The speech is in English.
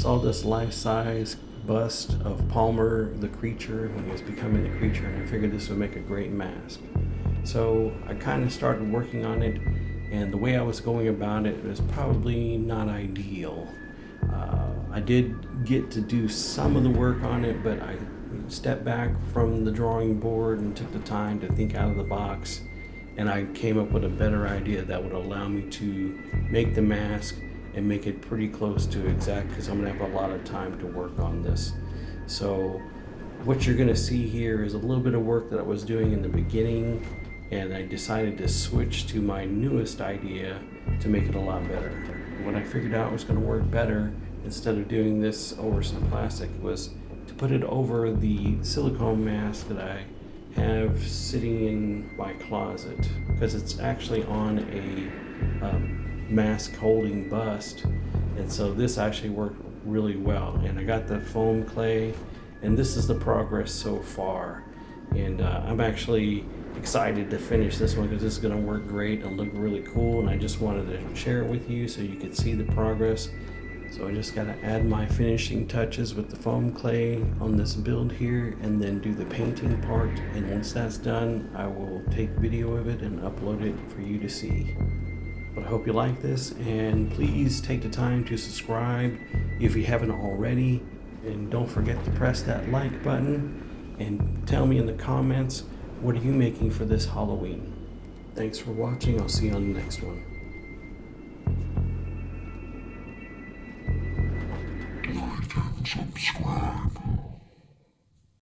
saw this life-size bust of Palmer the Creature when he was becoming the Creature, and I figured this would make a great mask. So I kind of started working on it, and the way I was going about it was probably not ideal. I did get to do some of the work on it, but I stepped back from the drawing board and took the time to think out of the box, and I came up with a better idea that would allow me to make the mask and make it pretty close to exact, because I'm gonna have a lot of time to work on this. So what you're gonna see here is a little bit of work that I was doing in the beginning, and I decided to switch to my newest idea to make it a lot better. What I figured out was gonna work better, instead of doing this over some plastic, was to put it over the silicone mask that I have sitting in my closet, because it's actually on a mask holding bust, and so this actually worked really well. And I got the foam clay, and this is the progress so far, and I'm actually excited to finish this one because this is going to work great and look really cool, and I just wanted to share it with you so you could see the progress. So I just got to add my finishing touches with the foam clay on this build here, and then do the painting part, and once that's done I will take video of it and upload it for you to see. But I hope you like this, and please take the time to subscribe if you haven't already, and don't forget to press that like button and tell me in the comments, what are you making for this Halloween? Thanks for watching. I'll see you on the next one. Like and subscribe.